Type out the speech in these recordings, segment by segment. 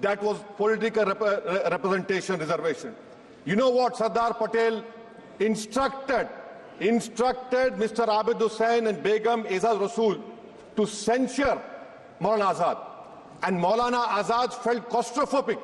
that was political representation, reservation. You know what Sardar Patel instructed Mr. Abid Hussain and Begum Aizaz Rasool to censure Maulana Azad. And Maulana Azad felt claustrophobic.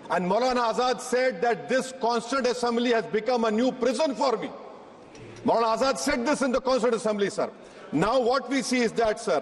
And Maulana Azad said that this Constituent Assembly has become a new prison for me. Maulana Azad said this in the Constituent Assembly, sir. Now what we see is that, sir,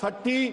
30,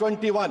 21,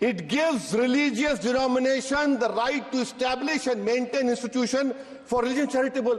it gives religious denomination the right to establish and maintain institution for religion charitable.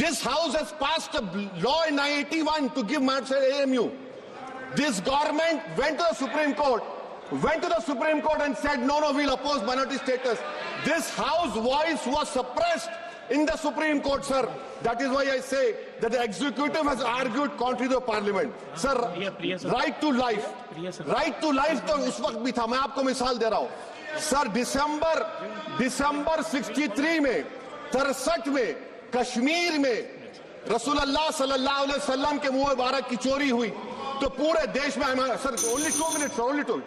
This house has passed a law in 1981 to give minorities AMU. This government went to the Supreme Court went to the Supreme Court and said, no, we'll oppose minority status. This House voice was suppressed in the Supreme Court, sir. That is why I say that the executive has argued contrary to the parliament. Sir, right to life. Right to life तो उस वक्त भी था. मैं आपको मिसाल दे रहा हूँ. सर, दिसंबर 63 में, 63 में, कश्मीर में रसूलुल्लाह सल्लल्लाहु अलैहि वसल्लम के मुंह मुबारक की चोरी हुई तो पूरे देश में sir only 2 minutes sir, only 2.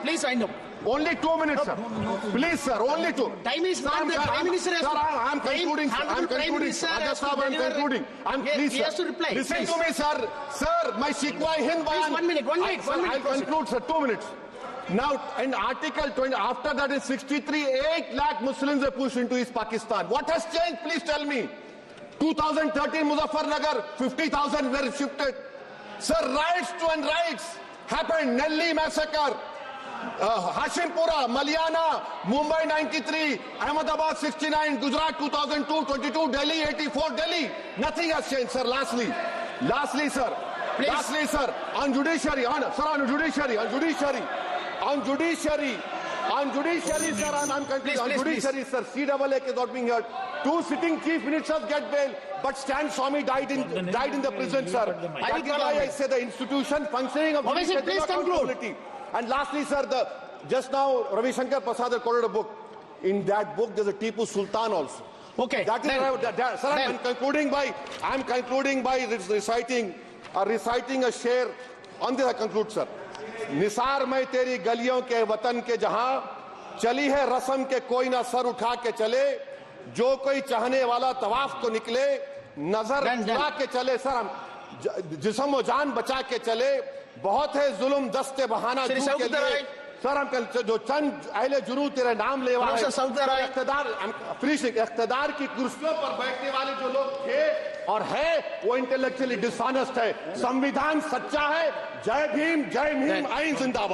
Please wind up. Only 2 minutes, sir. Please, sir, only 2. Time is not the Prime Minister has Sir, to... I'm concluding, sir. I'm concluding. Ajay Sahab, I'm concluding. Please, He has to reply. Listen Please. to me, sir. Sir, my Shikwa Hind Please, Bayan. 1 minute. I'll conclude, sir. 2 minutes. Now, in Article 20, after that in 63, 8 lakh Muslims were pushed into East Pakistan. What has changed? Please tell me. 2013 Muzaffarnagar, 50,000 were shifted. Sir, riots to and riots happened. Nelly massacre, Hashimpura, Maliana, Mumbai 93, Ahmedabad 69, Gujarat 2002, 22, Delhi 84, Delhi. Nothing has changed, sir. Lastly, sir. Please. Lastly, sir, on judiciary, sir, on judiciary, sir, I'm concluding. On judiciary, sir, CAA is not being heard. 2 sitting chief ministers get bail, but Stan Swamy died in the prison, sir. That is why I say the institution functioning of judiciary please is not conclude. accountability. And lastly, sir, just now Ravi Shankar Prasad had quoted a book. In that book, there's a Tipu Sultan also. Okay. That is, sir, I'm concluding by reciting a share. On this I conclude, sir. Nisar मैं तेरी गलियों के वतन के जहां चली है रस्म के कोई ना सर उठा के चले जो कोई चाहने वाला तवाफ तो निकले नजर उठा के चले सर हम जिस्म व जान बचा के चले बहुत है जुल्म दस्ते बहाना के लिए सर हम जो चंद अहले जुनू तेरे नाम ले वाले इख्तिदार की कुर्सियों पर बैठने वाले जो लोग थे और है वो इंटेलेक्चुअली डिसऑनेस्ट है संविधान सच्चा है जय भीम आइन जिंदाबाद